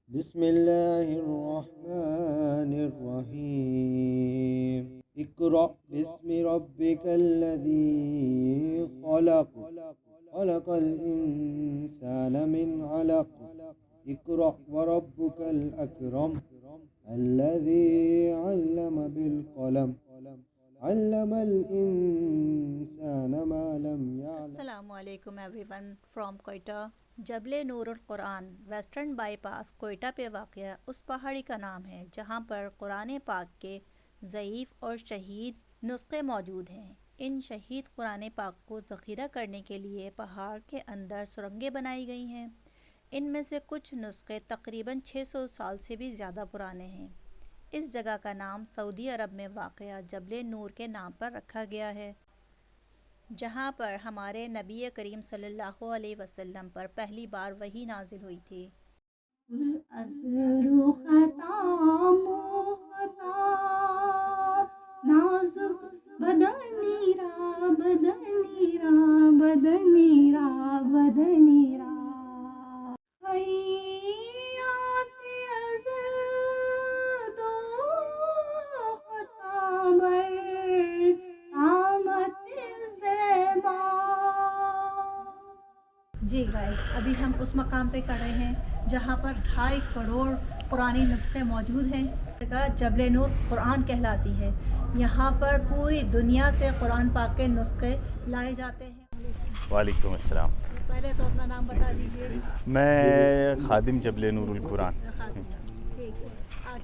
بسم الله الرحمن الرحيم اقرأ باسم ربك الذي خلق خلق الإنسان من علق اقرأ وربك الأكرم الذي علم بالقلم علم الإنسان ما لم يعلم. السلام علیکم ایوری ون فرام کوئٹہ۔ جبل نور القرآن ویسٹرن بائی پاس کوئٹہ پہ واقع اس پہاڑی کا نام ہے جہاں پر قرآن پاک کے ضعیف اور شہید نسخے موجود ہیں۔ ان شہید قرآن پاک کو ذخیرہ کرنے کے لیے پہاڑ کے اندر سرنگیں بنائی گئی ہیں۔ ان میں سے کچھ نسخے تقریباً 600 سال سے بھی زیادہ پرانے ہیں۔ اس جگہ کا نام سعودی عرب میں واقع جبل نور کے نام پر رکھا گیا ہے، جہاں پر ہمارے نبی کریم صلی اللہ علیہ وسلم پر پہلی بار وحی نازل ہوئی تھی۔ الازہر ختام و خطا نازک بدنی را بدنی را بدنی را بدنی را خیات ازل دو خطا بر قامت زیبا۔ جی گائز، ابھی ہم اس مقام پہ کھڑے ہیں جہاں پر 2.5 کروڑ قرآنی نسخے موجود ہیں۔ جگہ جبل نور قرآن کہلاتی ہے۔ یہاں پر پوری دنیا سے قرآن پاک کے نسخے لائے جاتے ہیں۔ وعلیکم السلام۔ پہلے تو اپنا نام بتا دیجیے۔ میں خادم جبل نور القرآن۔ ٹھیک ہے۔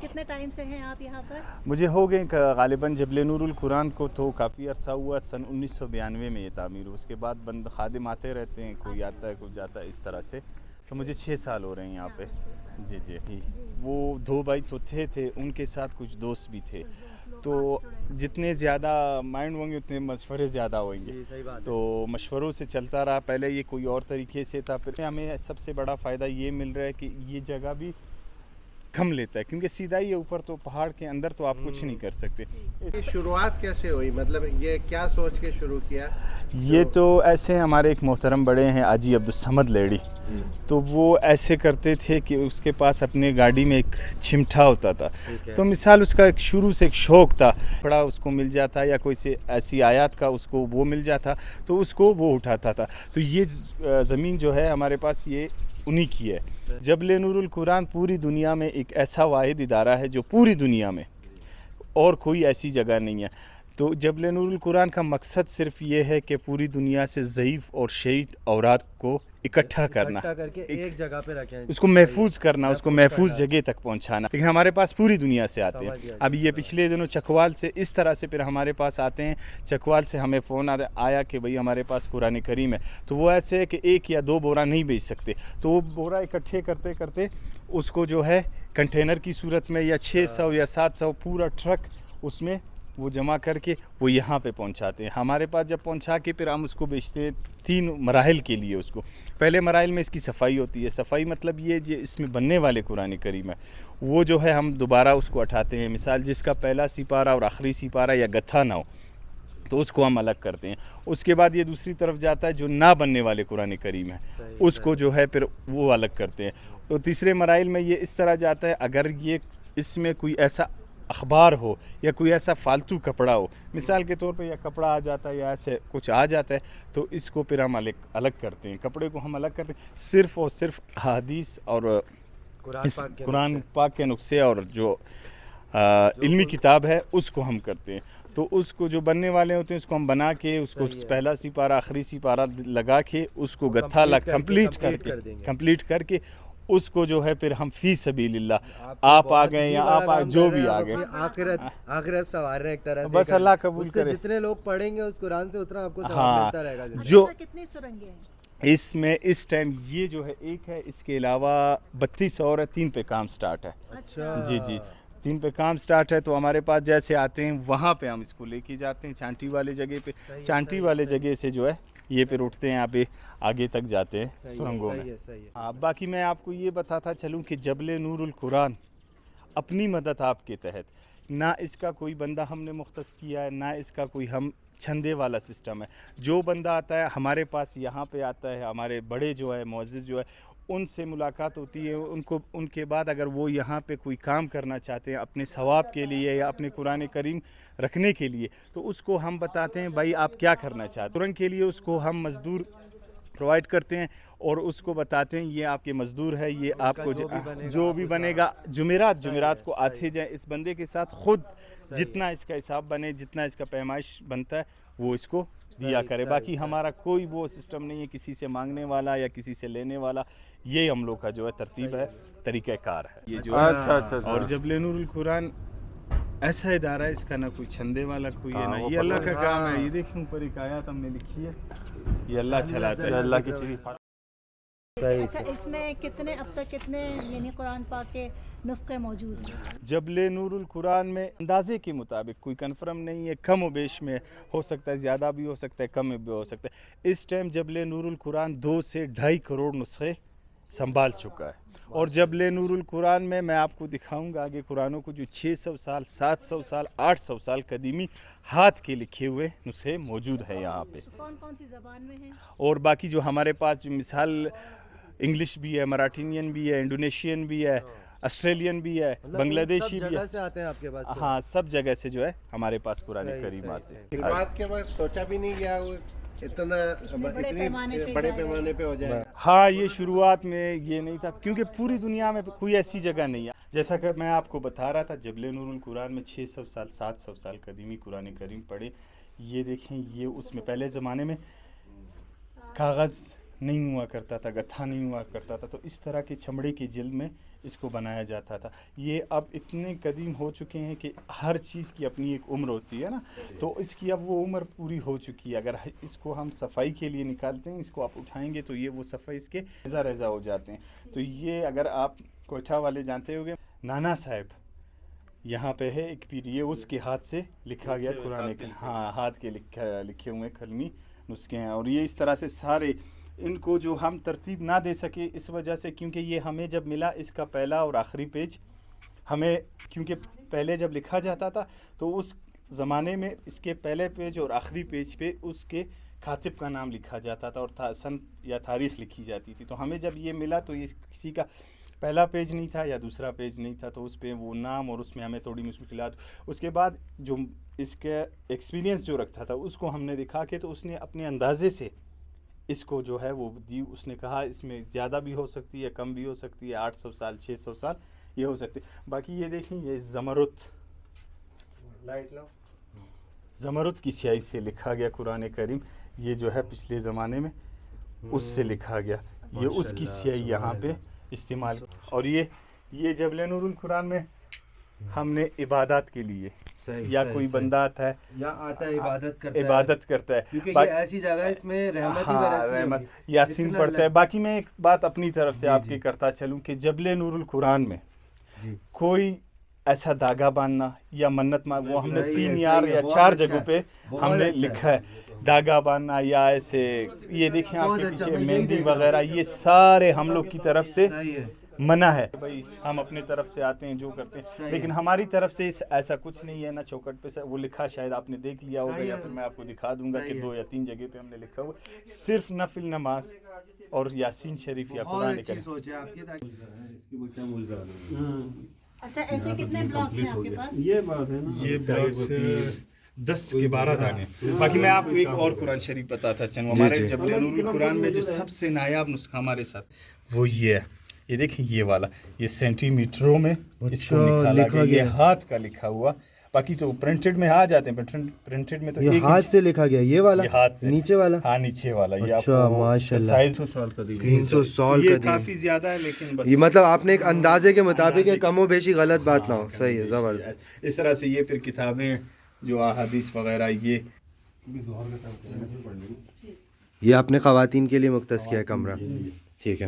کتنے ٹائم سے ہیں آپ یہاں پر؟ مجھے ہو گئے غالباً جبل نور القرآن کو تو کافی عرصہ ہوا، سن 1992 میں یہ تعمیر ہو۔ اس کے بعد بند خادم آتے رہتے ہیں، کوئی آتا ہے کوئی جاتا ہے اس طرح سے، تو مجھے 6 سال ہو رہے ہیں یہاں پہ۔ جی جی، وہ 2 بھائی تو تھے ان کے ساتھ کچھ دوست بھی تھے، تو جتنے زیادہ مائنڈ ہوں گے اتنے مشورے زیادہ ہوئیں گے، تو مشوروں سے چلتا رہا۔ پہلے یہ کوئی اور طریقے سے تھا، پھر ہمیں سب سے بڑا فائدہ یہ مل رہا ہے کہ یہ جگہ بھی کم لیتا ہے، کیونکہ سیدھا ہی اوپر تو پہاڑ کے اندر تو آپ کچھ نہیں کر سکتے۔ شروعات کیسے ہوئی؟ مطلب یہ کیا سوچ کے شروع کیا؟ یہ تو ایسے ہمارے ایک محترم بڑے ہیں حاجی عبدالصمد لیڈی، تو وہ ایسے کرتے تھے کہ اس کے پاس اپنے گاڑی میں ایک چمٹا ہوتا تھا، تو مثال اس کا ایک شروع سے ایک شوق تھا، بڑا اس کو مل جاتا یا کوئی سے ایسی آیات کا اس کو وہ مل جاتا تو اس کو وہ اٹھاتا تھا۔ تو یہ زمین جو ہے ہمارے پاس یہ انہی کی ہے۔ جبل نور القرآن پوری دنیا میں ایک ایسا واحد ادارہ ہے جو پوری دنیا میں اور کوئی ایسی جگہ نہیں ہے۔ تو جبل نور القرآن کا مقصد صرف یہ ہے کہ پوری دنیا سے ضعیف اور شہید اورات کو اکٹھا کرنا، کر کے ایک جگہ پہ رکھیں، اس کو محفوظ کرنا، اس کو محفوظ جگہ تک پہنچانا۔ لیکن ہمارے پاس پوری دنیا سے آتے ہیں۔ اب یہ پچھلے دنوں چکوال سے اس طرح سے پھر ہمارے پاس آتے ہیں، چکوال سے ہمیں فون آیا کہ بھئی ہمارے پاس قرآن کریم ہے، تو وہ ایسے ہے کہ 1 یا 2 بورا نہیں بیچ سکتے، تو وہ بورا اکٹھے کرتے کرتے اس کو جو ہے کنٹینر کی صورت میں یا 600 یا 700 پورا ٹرک اس میں وہ جمع کر کے وہ یہاں پہ پہنچاتے ہیں۔ ہمارے پاس جب پہنچا کے پھر ہم اس کو بیچتے ہیں 3 مراحل کے لیے۔ اس کو پہلے مراحل میں اس کی صفائی ہوتی ہے، صفائی مطلب یہ جو اس میں بننے والے قرآن کریم ہے وہ جو ہے ہم دوبارہ اس کو اٹھاتے ہیں، مثال جس کا پہلا سپارہ اور آخری سپارہ یا گتھا نہ ہو تو اس کو ہم الگ کرتے ہیں۔ اس کے بعد یہ دوسری طرف جاتا ہے جو نہ بننے والے قرآن کریم ہے، اس کو جو ہے پھر وہ الگ کرتے ہیں۔ تو تیسرے مراحل میں یہ اس طرح جاتا ہے، اگر یہ اس میں کوئی ایسا اخبار ہو یا کوئی ایسا فالتو کپڑا ہو، مثال کے طور پہ یا کپڑا آ جاتا ہے یا ایسے کچھ آ جاتا ہے، تو اس کو پھر ہم الگ کرتے ہیں، کپڑے کو ہم الگ کرتے ہیں، صرف اور صرف حدیث اور قرآن پاک کے نسخے اور جو علمی کتاب ہے اس کو ہم کرتے ہیں۔ تو اس کو جو بننے والے ہوتے ہیں اس کو ہم بنا کے اس کو پہلا سپارہ آخری سپارہ لگا کے اس کو گتھا کمپلیٹ کر کے اس کو جو ہے پھر ہم فی سبیل اللہ آپ آ گئے یا آپ جو بھی آ گئے آخرت سنوار رہے ہیں ایک طرح سے، بس اللہ قبول کرے۔ جتنے لوگ پڑھیں گے اس قرآن سے اتنا آپ کو ثواب ملتا رہے گا۔ جو کتنی سرنگیں ہیں اس میں اس ٹائم یہ جو ہے ایک ہے، اس کے علاوہ 32 اور ہے، 3 پہ کام سٹارٹ ہے۔ اچھا جی جی، 3 پہ کام سٹارٹ ہے، تو ہمارے پاس جیسے آتے ہیں وہاں پہ ہم اس کو لے کے جاتے ہیں چانٹی والے جگہ پہ، چانٹی والے جگہ سے جو ہے یہ پھر اٹھتے ہیں، آپ آگے تک جاتے ہیں سرنگوں میں۔ باقی میں آپ کو یہ بتاتا چلوں کہ جبل نور القرآن اپنی مدد آپ کے تحت، نہ اس کا کوئی بندہ ہم نے مختص کیا ہے، نہ اس کا کوئی ہم چھندے والا سسٹم ہے۔ جو بندہ آتا ہے ہمارے پاس یہاں پہ آتا ہے، ہمارے بڑے جو ہے معزز جو ہے ان سے ملاقات ہوتی ہے، ان کے بعد اگر وہ یہاں پہ کوئی کام کرنا چاہتے ہیں اپنے ثواب کے لیے یا اپنے قرآن کریم رکھنے کے لیے، تو اس کو ہم بتاتے ہیں بھائی آپ کیا کرنا چاہتے ہیں، قرآن کے لیے اس کو ہم مزدور پرووائڈ کرتے ہیں اور اس کو بتاتے ہیں یہ آپ کے مزدور ہے، یہ آپ کو جو بھی بنے گا جمعرات کو آتے جائیں، اس بندے کے ساتھ خود جتنا اس کا حساب بنے، جتنا اس کا پیمائش بنتا ہے وہ اس کو دیا کرے. باقی ہمارا کوئی وہ سسٹم نہیں ہے کسی سے مانگنے والا یا کسی سے لینے والا، یہ ہم لوگ کا جو ہے ترتیب ہے، طریقہ کار ہے یہ جو ہے. اور جبل نور القرآن ایسا ادارہ ہے، اس کا نہ کوئی چھندے والا کوئی ہے، نہ یہ اللہ کا کام ہے. یہ دیکھیں اوپر ایک آیات ہم نے لکھی ہے، یہ اللہ چلاتا ہے، اللہ کی چیز. اچھا اس میں اب تک کتنے یعنی قرآن پاک کے نسخے موجود ہیں؟ جبل نور القرآن میں اندازے کے مطابق کوئی کنفرم نہیں ہے، کم و بیش میں ہو سکتا ہے، زیادہ بھی ہو سکتا ہے، کم بھی ہو سکتا ہے. اس ٹائم جبل نور القرآن 2 سے 2.5 کروڑ نسخے سنبھال چکا ہے. اور جبل نور القرآن میں آپ کو دکھاؤں گا آگے قرآنوں کو جو 600 سال 700 سال 800 سال قدیمی ہاتھ کے لکھے ہوئے نسخے موجود ہیں یہاں پہ. کون کون سی زبان میں ہیں؟ اور باقی جو ہمارے پاس جو مثال انگلش بھی ہے، مراٹھینین بھی ہے، انڈونیشین بھی ہے، آسٹریلین بھی ہے، بنگلہ دیشی بھی ہے. سب جگہ سے آتے ہیں آپ کے پاس؟ ہاں سب جگہ سے جو ہے ہمارے پاس قرآن کریم آتے ہیں. بات کے بعد سوچا بھی نہیں گیا وہ اتنے بڑے پیمانے پہ ہو جائے. ہاں یہ شروعات میں یہ نہیں تھا کیونکہ پوری دنیا میں کوئی ایسی جگہ نہیں ہے. جیسا کہ میں آپ کو بتا رہا تھا جبل نور القرآن میں 600 سال 700 سال قدیمی قرآن کریم پڑھے. یہ دیکھیں یہ اس میں پہلے زمانے میں کاغذ نہیں ہوا کرتا تھا، گتھا نہیں ہوا کرتا تھا، تو اس طرح کے چمڑے کی جلد میں اس کو بنایا جاتا تھا. یہ اب اتنے قدیم ہو چکے ہیں کہ ہر چیز کی اپنی ایک عمر ہوتی ہے نا، تو اس کی اب وہ عمر پوری ہو چکی ہے. اگر اس کو ہم صفائی کے لیے نکالتے ہیں، اس کو آپ اٹھائیں گے تو یہ وہ صفائی اس کے ریزہ ہو جاتے ہیں. تو یہ اگر آپ کوئٹہ والے جانتے ہوگے نانا صاحب یہاں پہ ہے ایک پیر، یہ اس کے ہاتھ سے لکھا گیا قرآن کے، ہاں ہاتھ کے لکھے ہوئے کلمی نسخے ہیں. اور یہ اس طرح سے سارے ان کو جو ہم ترتیب نہ دے سکے اس وجہ سے کیونکہ یہ ہمیں جب ملا اس کا پہلا اور آخری پیج ہمیں، کیونکہ پہلے جب لکھا جاتا تھا تو اس زمانے میں اس کے پہلے پیج اور آخری پیج پہ اس کے کاتب کا نام لکھا جاتا تھا اور سن یا تاریخ لکھی جاتی تھی. تو ہمیں جب یہ ملا تو یہ کسی کا پہلا پیج نہیں تھا یا دوسرا پیج نہیں تھا، تو اس پہ وہ نام اور اس میں ہمیں تھوڑی مشکلات. اس کے بعد جو اس کا ایکسپیرینس جو رکھتا تھا اس کو ہم نے دکھا کے تو اس نے اپنے اندازے سے اس کو جو ہے وہ دی. اس نے کہا اس میں زیادہ بھی ہو سکتی ہے، کم بھی ہو سکتی ہے، 800 سال 600 سال یہ ہو سکتی ہے. باقی یہ دیکھیں یہ زمرد کی سیاہی سے لکھا گیا قرآن کریم. یہ جو ہے پچھلے زمانے میں اس سے لکھا گیا، یہ اس کی سیاہی یہاں پہ استعمال. اور یہ جبل نور القرآن میں ہم نے عبادات کے لیے یا کوئی بندہ آتا ہے یا آتا ہے عبادت کرتا ہے کیونکہ یہ ایسی جگہ ہے اس میں رحمت ہی رحمت یاسین پڑھتا ہے. باقی میں ایک بات اپنی طرف سے آپ کی کرتا چلوں کہ جبل نور القرآن میں کوئی ایسا داغا باندھنا یا منت وہ ہم نے 3 یا 4 جگہوں پہ ہم نے لکھا ہے داغا باندھنا یا ایسے. یہ دیکھیں آپ کے پیچھے مہندی وغیرہ یہ سارے ہم لوگ کی طرف سے منع ہے. بھائی ہم اپنے طرف سے آتے ہیں جو کرتے ہیں، لیکن ہماری طرف سے ایسا کچھ نہیں ہے. نہ چوکٹ پہ وہ لکھا شاید آپ نے دیکھ لیا ہوگا یا پھر میں آپ کو دکھا دوں گا کہ 2 یا 3 جگہ پہ ہم نے لکھا ہوا صرف نفل نماز اور یاسین شریف یا قرآن کریم. اچھا ایسے کتنے بلاکس ہیں آپ کے پاس؟ یہ بلاکس 10 کے 12 دانے. باقی میں آپ کو ایک اور قرآن شریف بتاتا چلوں. ہمارے جبل نور القرآن میں جو سب سے نایاب نسخہ ہمارے ساتھ وہ یہ ہے. یہ دیکھیں یہ والا، یہ سینٹی میٹروں میں اس کو نکالا گیا، یہ ہاتھ کا لکھا ہوا. باقی تو پرنٹڈ میں آ جاتے ہیں، پرنٹڈ میں تو یہ ہاتھ سے لکھا گیا. یہ والا ہاتھ سے نیچے والا، ہاں نیچے والا. یہ اچھا ماشاءاللہ 300 سال قدیم، 300 سال یہ قدیم. کافی زیادہ ہے لیکن بس یہ مطلب آپ نے ایک اندازے کے مطابق ہے، کم و بیشی غلط بات نہ ہو. صحیح ہے، زبردست. اس طرح سے یہ پھر کتابیں جو احادیث وغیرہ یہ آپ نے خواتین کے لیے مختص کیا ہے کمرہ. ٹھیک ہے.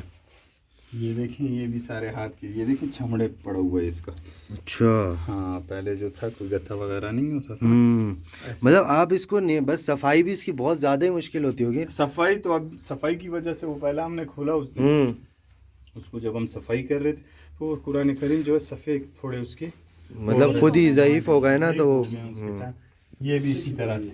یہ دیکھیں یہ بھی سارے ہاتھ کے، یہ دیکھیں چھمڑے پڑا ہوا ہے اس کا. اچھا ہاں پہلے جو تھا کوئی گتھا وغیرہ نہیں ہوتا تھا. مطلب آپ اس کو بس صفائی بھی اس کی بہت زیادہ ہی مشکل ہوتی ہوگی. صفائی تو اب صفائی کی وجہ سے وہ پہلا ہم نے کھولا اس دن، اس کو جب ہم صفائی کر رہے تھے تو قرآن کریم جو ہے صفحے تھوڑے اس کے مطلب خود ہی ضعیف ہو گئے نا تو یہ بھی اسی طرح سے.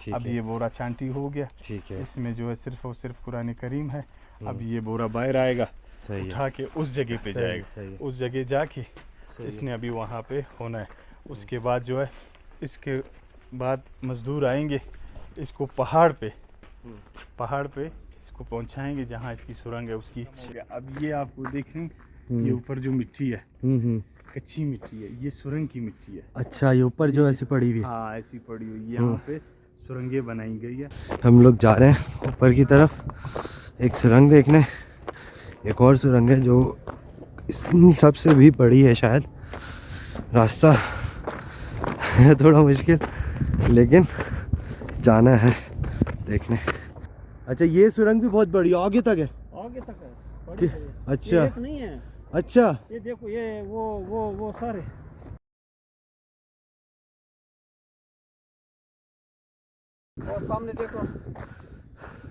ٹھیک اب ہے یہ بورا چانٹی ہو گیا, ٹھیک ہے اس میں جو ہے صرف اور صرف قرآن کریم ہے. اب یہ بورا باہر آئے گا, صحیح ہے اٹھا کے اس جگہ پہ صحیح جائے ہے، گا, صحیح ہے اس جگہ جا کے صحیح اس ہے نے ابھی وہاں پہ ہونا ہے. اس کے بعد جو ہے اس کے بعد مزدور آئیں گے, اس کو پہاڑ پہ اس کو پہنچائیں گے جہاں اس کی سرنگ ہے اس کی. اب یہ آپ کو دیکھ رہے ہیں, یہ اوپر جو مٹی ہے کچی مٹی ہے, یہ سرنگ کی مٹی ہے. اچھا یہ اوپر جو ایسی پڑی ہوئی ہے. ہاں ایسی پڑی ہوئی, یہاں پہ سرنگیں بنائی گئی ہے. ہم لوگ جا رہے ہیں اوپر کی طرف ایک سرنگ دیکھنے. ایک اور سرنگ ہے جو اس سب سے بھی بڑی ہے شاید. راستہ ہے تھوڑا مشکل لیکن جانا ہے دیکھنے. اچھا یہ سرنگ بھی بہت بڑی آگے تک ہے. آگے تک ہے, بڑی ہے. اچھا ایک نہیں ہے, اچھا یہ دیکھو یہ وہ سارے. اور سامنے دیکھو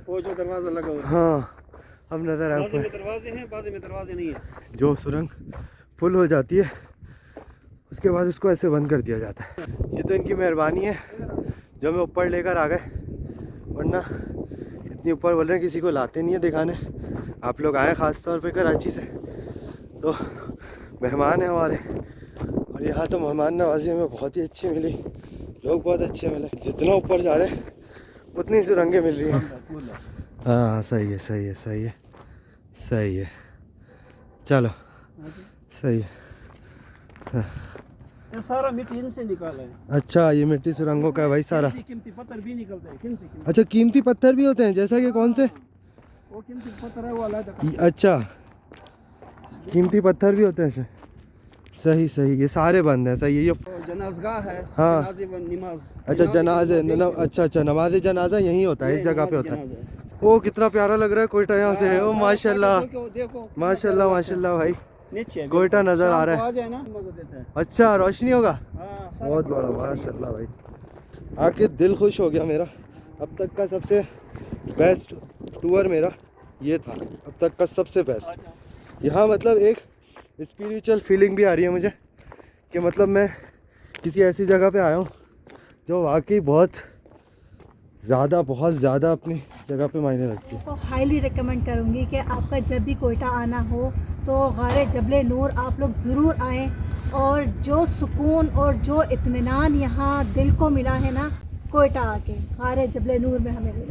وہ جو دروازہ لگا ہوا ہے, ہاں اب نظر آیا بازی اوپر. میں دروازے ہیں, بازی میں دروازے نہیں ہیں. جو سرنگ فل ہو جاتی ہے اس کے بعد اس کو ایسے بند کر دیا جاتا ہے. یہ تو ان کی مہربانی ہے جو ہمیں اوپر لے کر آ گئے, ورنہ اتنی اوپر بول رہے ہیں کسی کو لاتے نہیں ہیں دکھانے. آپ لوگ آئے خاص طور پہ کراچی سے تو مہمان ہیں ہمارے, اور یہاں تو مہمان نوازی ہمیں بہت ہی اچھی ملی, لوگ بہت اچھے ملے. جتنا اوپر جا رہے ہیں اتنی سرنگیں مل رہی ہیں. ہاں صحیح ہے صحیح ہے صحیح ہے صحیح ہے, چلو صحیح ہے. یہ سارا مٹی ان سے نکالا ہے. اچھا یہ مٹی سرنگوں کا ہے بھائی سارا. قیمتی پتھر بھی نکلتے ہیں, قیمتی اچھا قیمتی پتھر بھی ہوتے ہیں جیسا کہ کون سے؟ وہ قیمتی پتھر ہے, وہ علیحدہ. اچھا قیمتی پتھر بھی ہوتے ہیں ایسے. صحیح صحیح, یہ سارے بند ہیں. صحیح ہے یہ جنازگاہ ہے, ہاں. جنازے و نماز. اچھا جنازے اچھا نماز جنازہ یہیں ہوتا ہے, اس جگہ پہ ہوتا ہے. وہ کتنا پیارا لگ رہا ہے کوئٹہ یہاں سے. او ماشاء اللہ ماشاء اللہ ماشاء اللہ بھائی, کوئٹہ نظر آ رہا ہے. اچھا روشنی ہوگا, بہت بڑا ماشاء اللہ بھائی. آ کے دل خوش ہو گیا میرا. اب تک کا سب سے بیسٹ ٹور میرا یہ تھا, اب تک کا سب سے بیسٹ. یہاں مطلب ایک اسپریچول فیلنگ بھی آ رہی ہے مجھے کہ مطلب میں کسی ایسی جگہ پہ آیا ہوں جو واقعی بہت زیادہ اپنی جگہ پہ معنی رکھتی ہے. کو ہائیلی ریکمینڈ کروں گی کہ آپ کا جب بھی کوئٹہ آنا ہو تو غار جبل نور آپ لوگ ضرور آئیں, اور جو سکون اور جو اطمینان یہاں دل کو ملا ہے نا کوئٹہ آ کے, غار جبل نور میں ہمیں ملا.